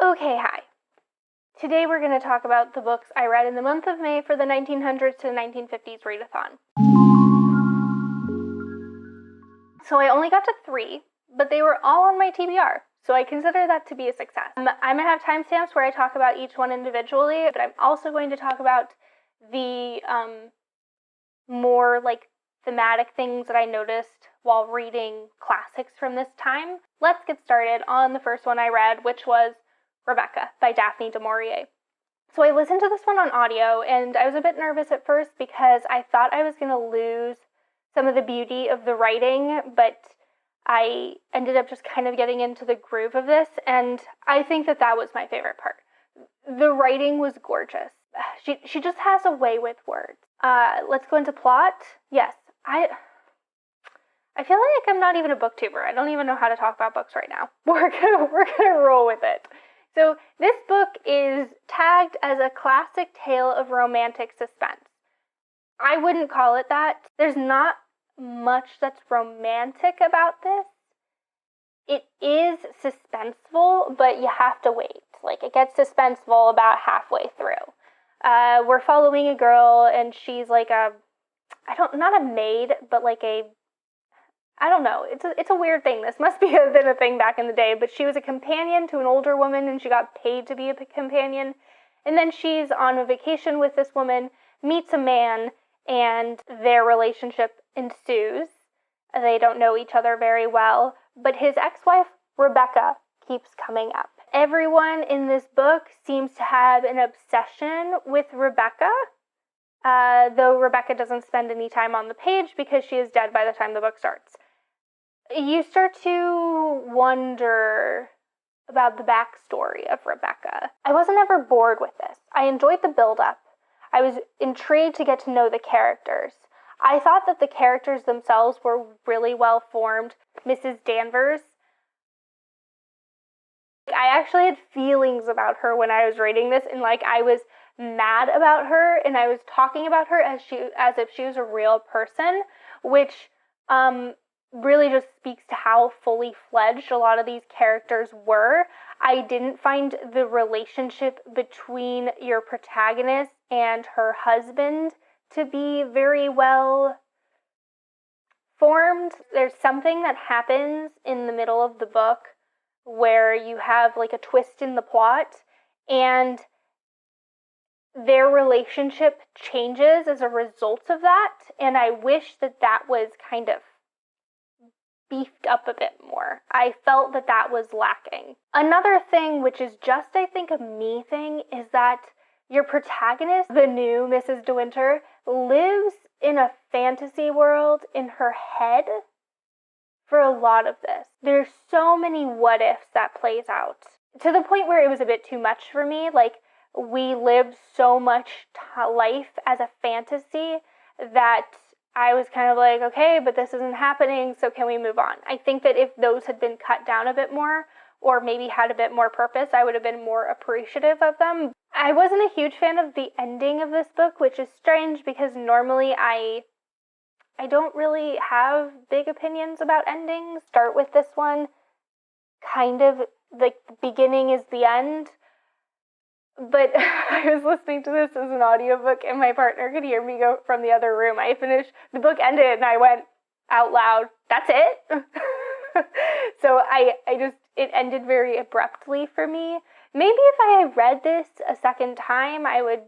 Okay, hi. Today we're going to talk about the books I read in the month of May for the 1900s to 1950s Readathon. So I only got to 3, but they were all on my TBR, so I consider that to be a success. I'm going to have timestamps where I talk about each one individually, but I'm also going to talk about the more thematic things that I noticed while reading classics from this time. Let's get started on the first one I read, which was Rebecca by Daphne du Maurier. So I listened to this one on audio, and I was a bit nervous at first because I thought I was going to lose some of the beauty of the writing, but I ended up just kind of getting into the groove of this, and I think that was my favorite part. The writing was gorgeous. She just has a way with words. Let's go into plot. Yes, I feel like I'm not even a booktuber. I don't even know how to talk about books right now. We're gonna roll with it. So this book is tagged as a classic tale of romantic suspense. I wouldn't call it that. There's not much that's romantic about this. It is suspenseful, but you have to wait. It gets suspenseful about halfway through. We're following a girl, and she's not a maid, but I don't know. It's a weird thing. This must been a thing back in the day, but she was a companion to an older woman, and she got paid to be a companion. And then she's on a vacation with this woman, meets a man, and their relationship ensues. They don't know each other very well, but his ex-wife, Rebecca, keeps coming up. Everyone in this book seems to have an obsession with Rebecca, though Rebecca doesn't spend any time on the page because she is dead by the time the book starts. You start to wonder about the backstory of Rebecca. I wasn't ever bored with this. I enjoyed the build-up. I was intrigued to get to know the characters. I thought that the characters themselves were really well formed. Mrs. Danvers, I actually had feelings about her when I was reading this, and I was mad about her, and I was talking about her as if she was a real person, which really just speaks to how fully fledged a lot of these characters were. I didn't find the relationship between your protagonist and her husband to be very well formed. There's something that happens in the middle of the book where you have a twist in the plot, and their relationship changes as a result of that, and I wish that was kind of beefed up a bit more. I felt that was lacking. Another thing, which is just, I think, a me thing, is that your protagonist, the new Mrs. De Winter, lives in a fantasy world in her head for a lot of this. There's so many what ifs that plays out, to the point where it was a bit too much for me. We lived so much life as a fantasy that I was kind of okay, but this isn't happening, so can we move on? I think that if those had been cut down a bit more, or maybe had a bit more purpose, I would have been more appreciative of them. I wasn't a huge fan of the ending of this book, which is strange because normally I don't really have big opinions about endings. Start with this one, kind of the beginning is the end. But I was listening to this as an audiobook, and my partner could hear me go from the other room. The book ended, and I went out loud, "That's it?" So it ended very abruptly for me. Maybe if I had read this a second time, I would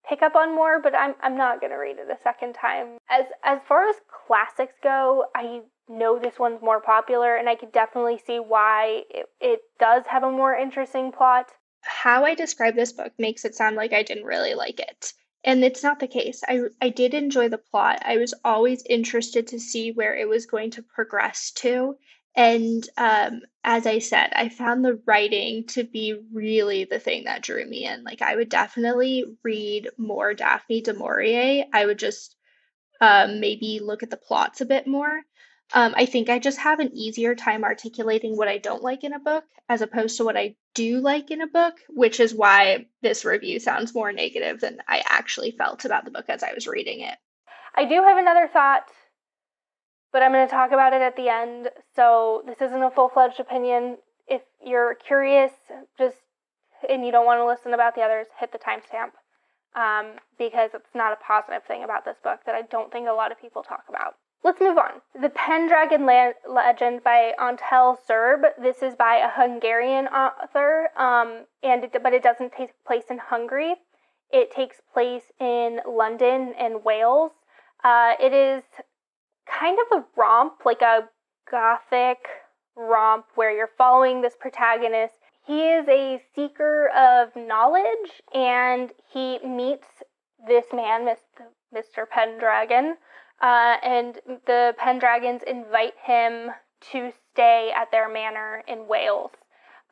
pick up on more, but I'm not going to read it a second time. As far as classics go, I know this one's more popular, and I could definitely see why it does have a more interesting plot. How I describe this book makes it sound like I didn't really like it. And it's not the case. I did enjoy the plot. I was always interested to see where it was going to progress to. And as I said, I found the writing to be really the thing that drew me in. I would definitely read more Daphne du Maurier. I would just maybe look at the plots a bit more. I think I just have an easier time articulating what I don't like in a book as opposed to what I do like in a book, which is why this review sounds more negative than I actually felt about the book as I was reading it. I do have another thought, but I'm going to talk about it at the end, so this isn't a full-fledged opinion. if you're curious, and you don't want to listen about the others, hit the timestamp, because it's not a positive thing about this book that I don't think a lot of people talk about. Let's move on. The Pendragon Legend by Antal, Szerb. This is by a Hungarian author, but it doesn't take place in Hungary. It takes place in London and Wales. It is kind of a romp, like a gothic romp, where you're following this protagonist. He is a seeker of knowledge, and he meets this man, Mr. Pendragon, and the Pendragons invite him to stay at their manor in Wales.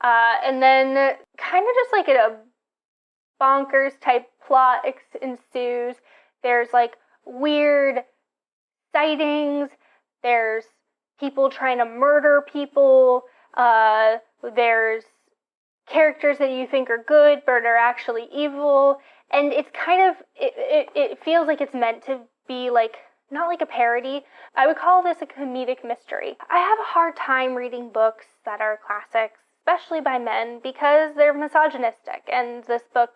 And then kind of just like a bonkers type plot ensues. There's like weird sightings. There's people trying to murder people. There's characters that you think are good but are actually evil. And it's kind of, it feels like it's meant to be like, not like a parody. I would call this a comedic mystery. I have a hard time reading books that are classics, especially by men, because they're misogynistic, and this book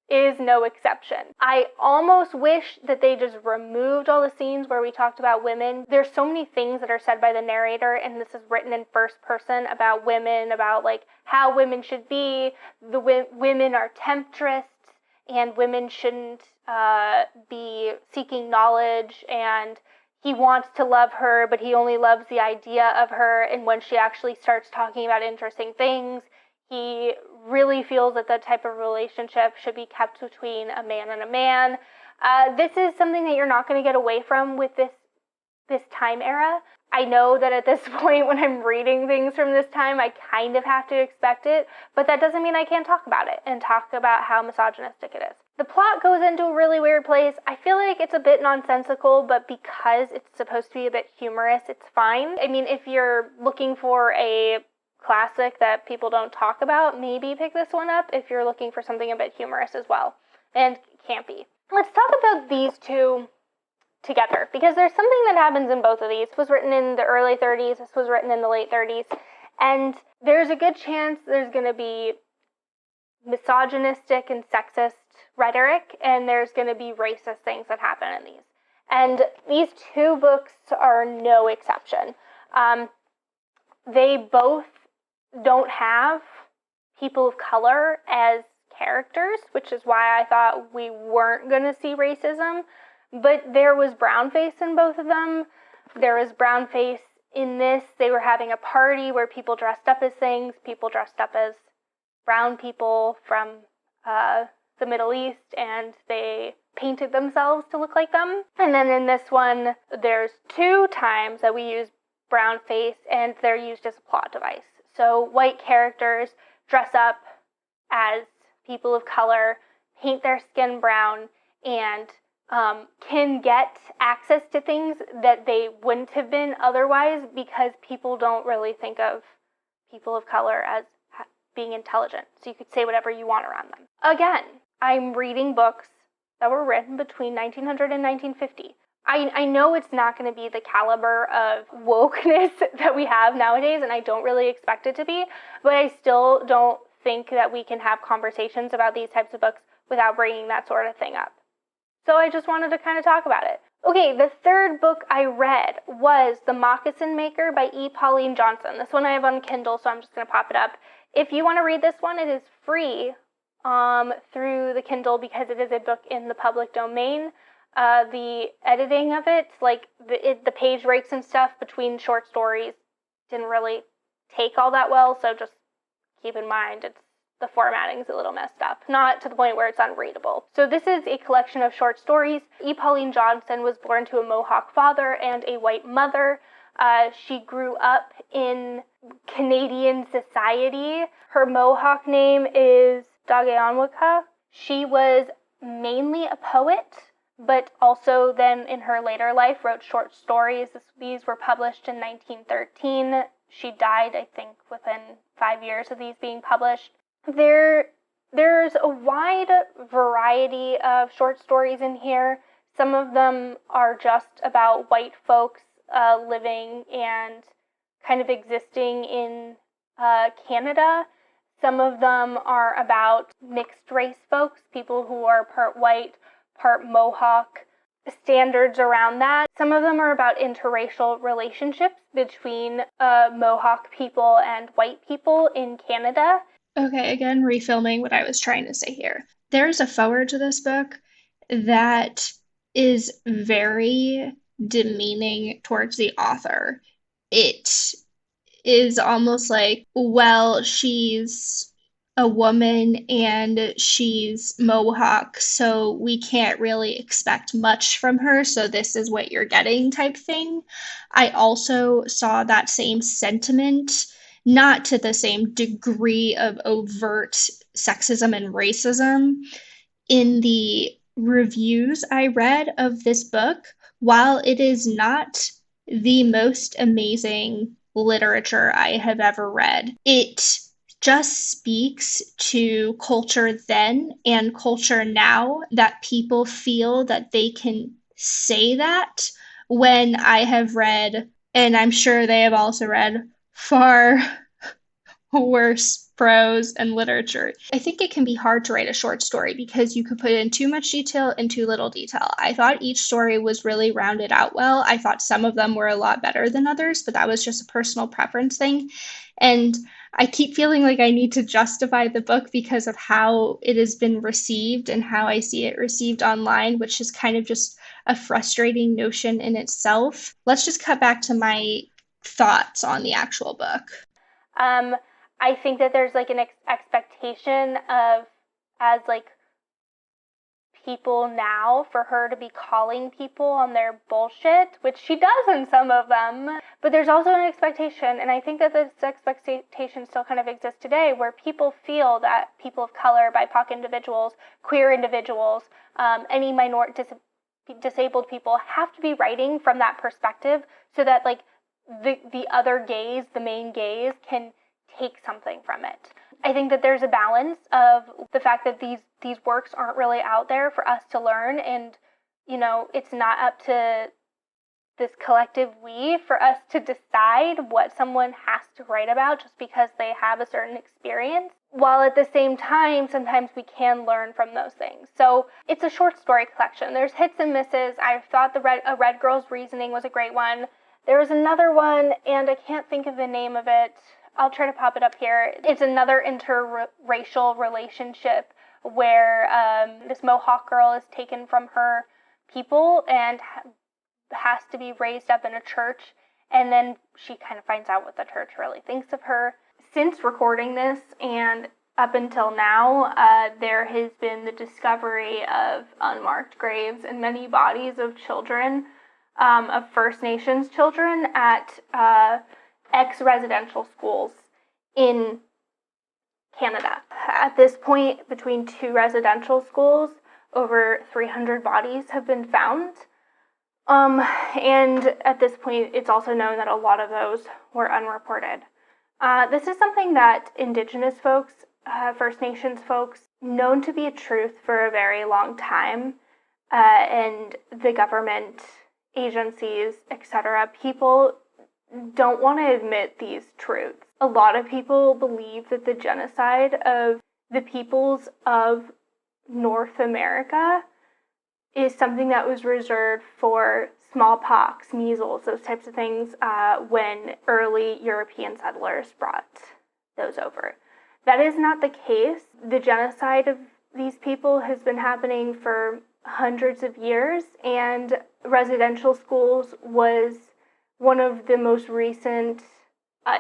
is no exception. I almost wish that they just removed all the scenes where we talked about women. There's so many things that are said by the narrator, and this is written in first person about women, about like how women should be. Women are temptress, and women shouldn't be seeking knowledge, and he wants to love her, but he only loves the idea of her, and when she actually starts talking about interesting things, he really feels that that type of relationship should be kept between a man and a man. This is something that you're not going to get away from with this time era. I know that at this point when I'm reading things from this time, I kind of have to expect it, but that doesn't mean I can't talk about it and talk about how misogynistic it is. The plot goes into a really weird place. I feel like it's a bit nonsensical, but because it's supposed to be a bit humorous, it's fine. I mean, if you're looking for a classic that people don't talk about, maybe pick this one up if you're looking for something a bit humorous as well, and campy. Let's talk about these two together, because there's something that happens in both of these. This was written in the early 30s, this was written in the late 30s, and there's a good chance there's going to be misogynistic and sexist rhetoric, and there's going to be racist things that happen in these. And these two books are no exception. They both don't have people of color as characters, which is why I thought we weren't going to see racism. But there was brownface in both of them. There was brownface in this. They were having a party where people dressed up as things. People dressed up as brown people from the Middle East, and they painted themselves to look like them. And then in this one, there's 2 times that we use brownface, and they're used as a plot device. So white characters dress up as people of color, paint their skin brown, and can get access to things that they wouldn't have been otherwise, because people don't really think of people of color as being intelligent. So you could say whatever you want around them. Again, I'm reading books that were written between 1900 and 1950. I know it's not going to be the caliber of wokeness that we have nowadays, and I don't really expect it to be, but I still don't think that we can have conversations about these types of books without bringing that sort of thing up. So I just wanted to kind of talk about it. Okay, the third book I read was The Moccasin Maker by E. Pauline Johnson. This one I have on Kindle, so I'm just going to pop it up. If you want to read this one, it is free through the Kindle because it is a book in the public domain. The editing of it, like the page breaks and stuff between short stories, didn't really take all that well, so just keep in mind the formatting's a little messed up, not to the point where it's unreadable. So this is a collection of short stories. E. Pauline Johnson was born to a Mohawk father and a white mother. She grew up in Canadian society. Her Mohawk name is Dageonwaka. She was mainly a poet, but also then in her later life wrote short stories. These were published in 1913. She died, I think, within 5 years of these being published. There's a wide variety of short stories in here. Some of them are just about white folks living and kind of existing in Canada. Some of them are about mixed race folks, people who are part white, part Mohawk, standards around that. Some of them are about interracial relationships between Mohawk people and white people in Canada. Okay, again, refilming what I was trying to say here. There's a foreword to this book that is very demeaning towards the author. It is almost like, well, she's a woman and she's Mohawk, so we can't really expect much from her, so this is what you're getting type thing. I also saw that same sentiment, not to the same degree of overt sexism and racism, in the reviews I read of this book. While it is not the most amazing literature I have ever read, it just speaks to culture then and culture now, that people feel that they can say that, when I have read, and I'm sure they have also read, far worse prose and literature. I think it can be hard to write a short story because you could put in too much detail and too little detail. I thought each story was really rounded out well. I thought some of them were a lot better than others, but that was just a personal preference thing. And I keep feeling like I need to justify the book because of how it has been received and how I see it received online, which is kind of just a frustrating notion in itself. Let's just cut back to my thoughts on the actual book. I think that there's like an expectation of, as like people now, for her to be calling people on their bullshit, which she does in some of them. But there's also an expectation, and I think that this expectation still kind of exists today, where people feel that people of color, BIPOC individuals, queer individuals, any disabled people have to be writing from that perspective, so that like the other gaze, the main gaze, can take something from it. I think that there's a balance of the fact that these works aren't really out there for us to learn, and you know, it's not up to this collective we for us to decide what someone has to write about just because they have a certain experience, while at the same time sometimes we can learn from those things. So it's a short story collection. There's hits and misses. I thought A Red Girl's Reasoning was a great one. There was another one, and I can't think of the name of it. I'll try to pop it up here. It's another interracial relationship where this Mohawk girl is taken from her people and has to be raised up in a church, and then she kind of finds out what the church really thinks of her. Since recording this and up until now, there has been the discovery of unmarked graves and many bodies of children, of First Nations children, at ex-residential schools in Canada. At this point, between two residential schools, over 300 bodies have been found. And at this point, it's also known that a lot of those were unreported. This is something that Indigenous folks, First Nations folks, known to be a truth for a very long time, and the government, agencies, etc., people don't want to admit these truths. A lot of people believe that the genocide of the peoples of North America is something that was reserved for smallpox, measles, those types of things, when early European settlers brought those over. That is not the case. The genocide of these people has been happening for hundreds of years, and residential schools was one of the most recent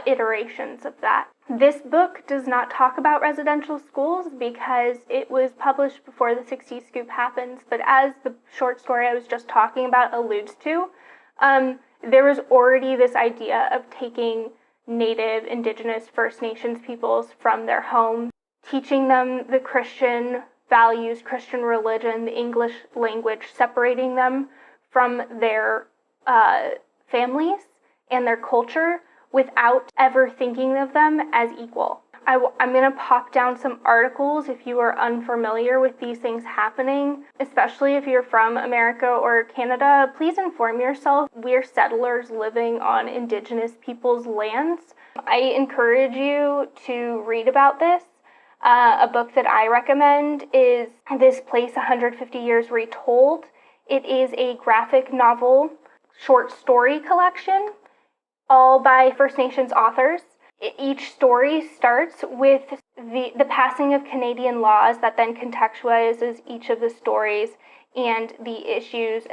iterations of that. This book does not talk about residential schools because it was published before the 60s scoop happens, but as the short story I was just talking about alludes to, there was already this idea of taking Native, Indigenous, First Nations peoples from their homes, teaching them the Christian values, Christian religion, the English language, separating them from their families and their culture without ever thinking of them as equal. I'm going to pop down some articles if you are unfamiliar with these things happening, especially if you're from America or Canada. Please inform yourself. We're settlers living on Indigenous people's lands. I encourage you to read about this. A book that I recommend is This Place 150 Years Retold. It is a graphic novel short story collection, all by First Nations authors. Each story starts with the passing of Canadian laws that then contextualizes each of the stories and the issues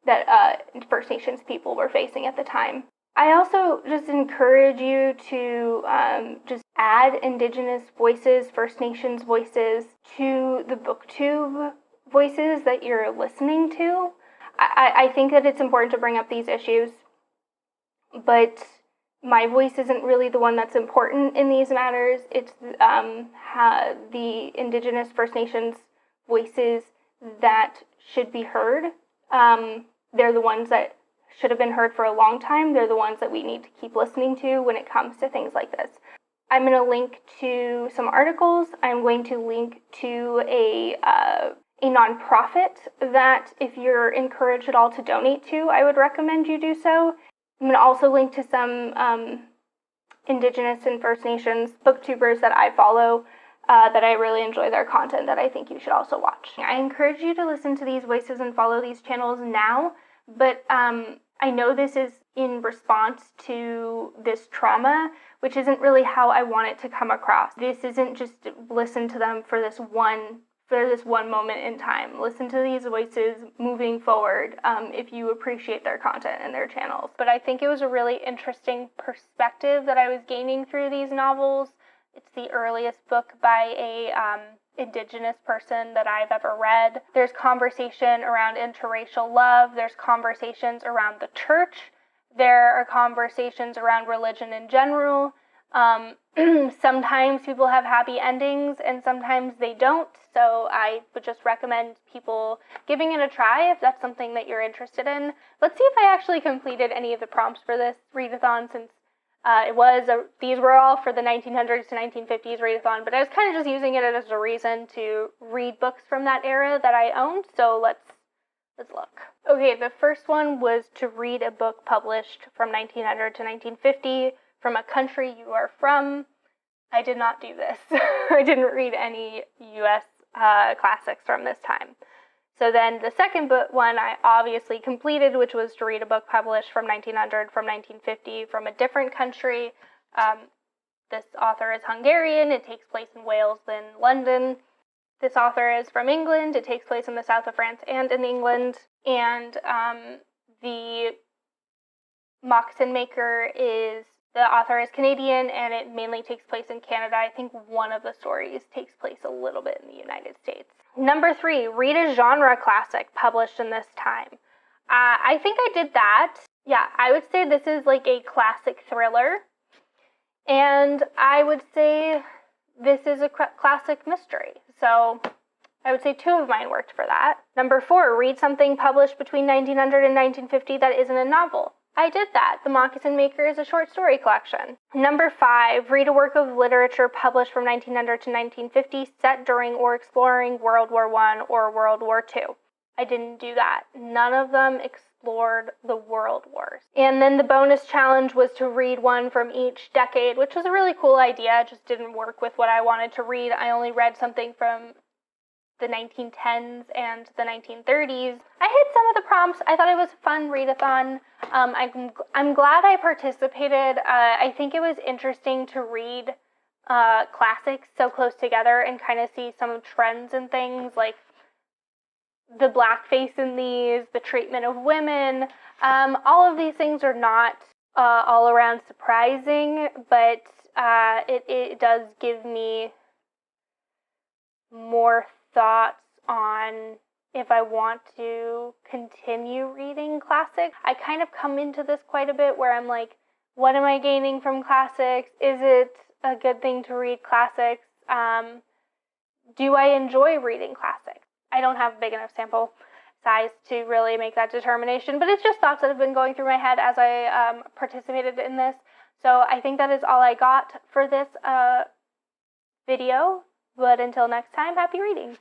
that First Nations people were facing at the time. I also just encourage you to just add Indigenous voices, First Nations voices to the booktube voices that you're listening to. I think that it's important to bring up these issues, but my voice isn't really the one that's important in these matters. It's the Indigenous First Nations voices that should be heard. They're the ones that should have been heard for a long time. They're the ones that we need to keep listening to when it comes to things like this. I'm going to link to some articles. I'm going to link to a nonprofit that, if you're encouraged at all to donate to, I would recommend you do so. I'm going to also link to some Indigenous and First Nations booktubers that I follow that I really enjoy their content that I think you should also watch. I encourage you to listen to these voices and follow these channels now, but I know this is in response to this trauma, which isn't really how I want it to come across. This isn't just listen to them for this one moment in time. Listen to these voices moving forward if you appreciate their content and their channels. But I think it was a really interesting perspective that I was gaining through these novels. It's the earliest book by a Indigenous person that I've ever read. There's conversation around interracial love. There's conversations around the church. There are conversations around religion in general. Sometimes people have happy endings and sometimes they don't. So I would just recommend people giving it a try if that's something that you're interested in. Let's see if I actually completed any of the prompts for this readathon, since these were all for the 1900s to 1950s readathon, but I was kind of just using it as a reason to read books from that era that I owned. So let's look. Okay, the first one was to read a book published from 1900 to 1950 from a country you are from. I did not do this. I didn't read any U.S. Classics from this time. So then the second one I obviously completed, which was to read a book published from 1900, from 1950, from a different country. This author is Hungarian. It takes place in Wales, then London. This author is from England. It takes place in the south of France and in England. And the Moccasin maker the author is Canadian, and it mainly takes place in Canada. I think one of the stories takes place a little bit in the United States. Number 3, read a genre classic published in this time. I think I did that. Yeah, I would say this is like a classic thriller. And I would say this is a classic mystery. So I would say 2 of mine worked for that. Number 4, read something published between 1900 and 1950 that isn't a novel. I did that. The Moccasin Maker is a short story collection. Number 5, read a work of literature published from 1900 to 1950 set during or exploring World War I or World War II. I didn't do that. None of them explored the world wars. And then the bonus challenge was to read one from each decade, which was a really cool idea. It just didn't work with what I wanted to read. I only read something from the 1910s and the 1930s. I hit some of the prompts. I thought it was a fun readathon. I'm glad I participated. I think it was interesting to read classics so close together and kind of see some trends and things, like the blackface in these, the treatment of women. All of these things are not all around surprising, but it does give me more thoughts on if I want to continue reading classics. I kind of come into this quite a bit where I'm like, what am I gaining from classics? Is it a good thing to read classics? Do I enjoy reading classics? I don't have a big enough sample size to really make that determination, but it's just thoughts that have been going through my head as I participated in this. So I think that is all I got for this video. But until next time, happy reading!